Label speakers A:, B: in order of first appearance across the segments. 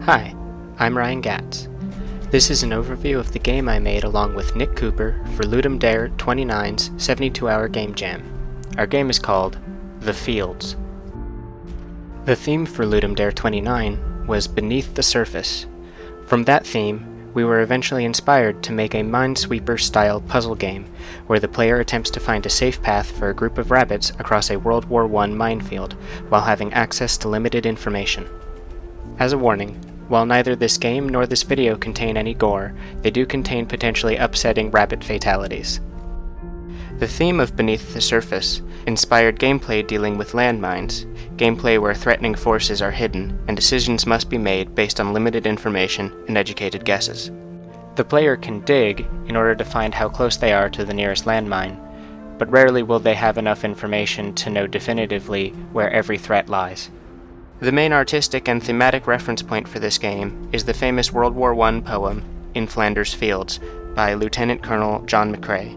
A: Hi, I'm Ryan Gatts. This is an overview of the game I made along with Nick Cooper for Ludum Dare 29's 72-hour game jam. Our game is called The Fields. The theme for Ludum Dare 29 was Beneath the Surface. From that theme, we were eventually inspired to make a Minesweeper-style puzzle game, where the player attempts to find a safe path for a group of rabbits across a World War I minefield, while having access to limited information. As a warning, while neither this game nor this video contain any gore, they do contain potentially upsetting rabbit fatalities. The theme of Beneath the Surface inspired gameplay dealing with landmines, gameplay where threatening forces are hidden and decisions must be made based on limited information and educated guesses. The player can dig in order to find how close they are to the nearest landmine, but rarely will they have enough information to know definitively where every threat lies. The main artistic and thematic reference point for this game is the famous World War I poem, In Flanders Fields, by Lieutenant Colonel John McCrae.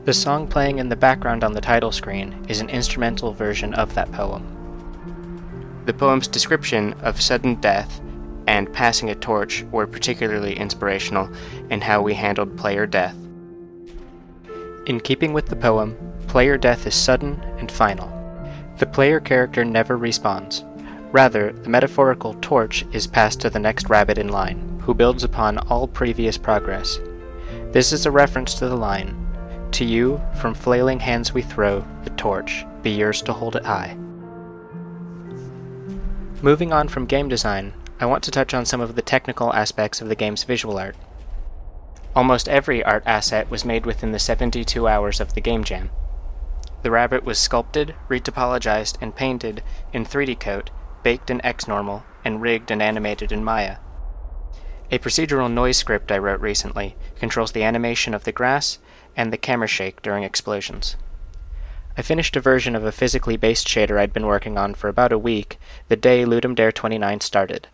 A: The song playing in the background on the title screen is an instrumental version of that poem. The poem's description of sudden death and passing a torch were particularly inspirational in how we handled player death. In keeping with the poem, player death is sudden and final. The player character never respawns. Rather, the metaphorical torch is passed to the next rabbit in line, who builds upon all previous progress. This is a reference to the line, "To you, from flailing hands we throw the torch, be yours to hold it high." Moving on from game design, I want to touch on some of the technical aspects of the game's visual art. Almost every art asset was made within the 72 hours of the game jam. The rabbit was sculpted, retopologized, and painted in 3D Coat, baked in XNormal, and rigged and animated in Maya. A procedural noise script I wrote recently controls the animation of the grass and the camera shake during explosions. I finished a version of a physically based shader I'd been working on for about a week the day Ludum Dare 29 started.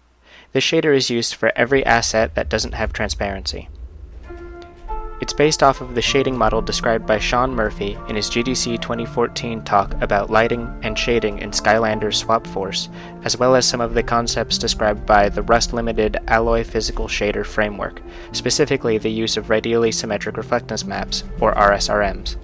A: This shader is used for every asset that doesn't have transparency. It's based off of the shading model described by Sean Murphy in his GDC 2014 talk about lighting and shading in Skylanders Swap Force, as well as some of the concepts described by the Rust Limited Alloy Physical Shader Framework, specifically the use of radially symmetric reflectance maps, or RSRMs.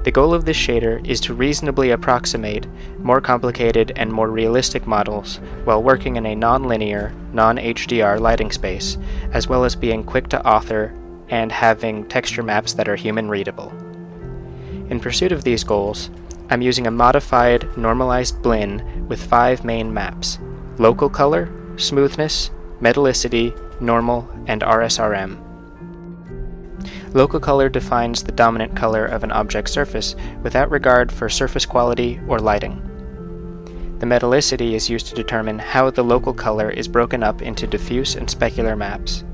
A: The goal of this shader is to reasonably approximate more complicated and more realistic models while working in a non-linear, non-HDR lighting space, as well as being quick to author and having texture maps that are human readable. In pursuit of these goals, I'm using a modified, normalized blend with 5 main maps: local color, smoothness, metallicity, normal, and RSRM. Local color defines the dominant color of an object surface without regard for surface quality or lighting. The metallicity is used to determine how the local color is broken up into diffuse and specular maps.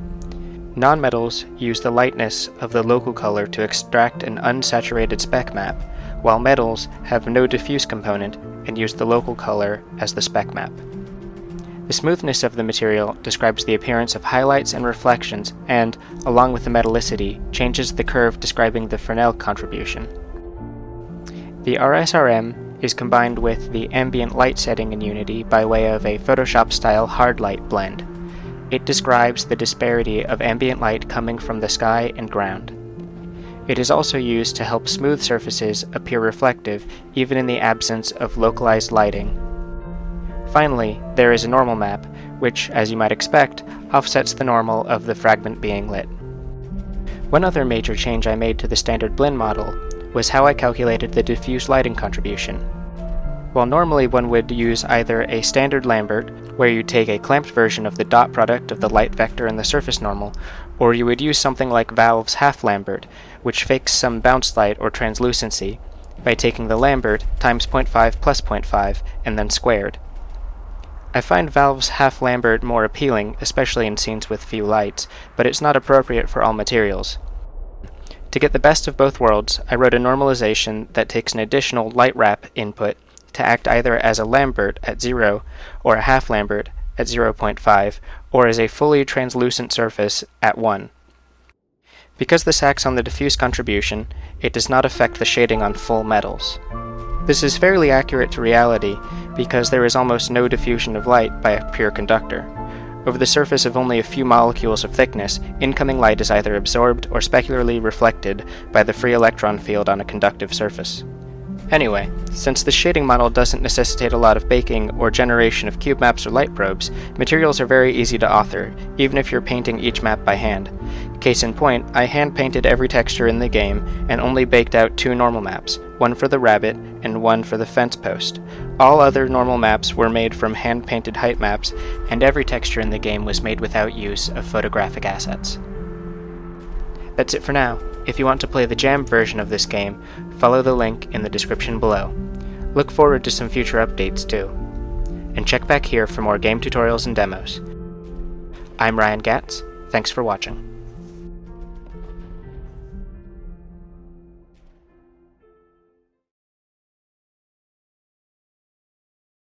A: Non-metals use the lightness of the local color to extract an unsaturated spec map, while metals have no diffuse component and use the local color as the spec map. The smoothness of the material describes the appearance of highlights and reflections and, along with the metallicity, changes the curve describing the Fresnel contribution. The RSRM is combined with the ambient light setting in Unity by way of a Photoshop-style hard light blend. It describes the disparity of ambient light coming from the sky and ground. It is also used to help smooth surfaces appear reflective even in the absence of localized lighting. Finally, there is a normal map, which, as you might expect, offsets the normal of the fragment being lit. One other major change I made to the standard blend model was how I calculated the diffuse lighting contribution. While normally one would use either a standard Lambert, where you take a clamped version of the dot product of the light vector and the surface normal, or you would use something like Valve's half Lambert, which fakes some bounce light or translucency, by taking the Lambert times 0.5 plus 0.5 and then squared. I find Valve's half Lambert more appealing, especially in scenes with few lights, but it's not appropriate for all materials. To get the best of both worlds, I wrote a normalization that takes an additional light wrap input to act either as a Lambert at 0, or a half Lambert at 0.5, or as a fully translucent surface at 1. Because this acts on the diffuse contribution, it does not affect the shading on full metals. This is fairly accurate to reality because there is almost no diffusion of light by a pure conductor. Over the surface of only a few molecules of thickness, incoming light is either absorbed or specularly reflected by the free electron field on a conductive surface. Anyway, since the shading model doesn't necessitate a lot of baking or generation of cube maps or light probes, materials are very easy to author, even if you're painting each map by hand. Case in point, I hand-painted every texture in the game and only baked out 2 normal maps, one for the rabbit and one for the fence post. All other normal maps were made from hand-painted height maps, and every texture in the game was made without use of photographic assets. That's it for now. If you want to play the jammed version of this game, follow the link in the description below. Look forward to some future updates too. And check back here for more game tutorials and demos. I'm Ryan Gatts. Thanks for watching.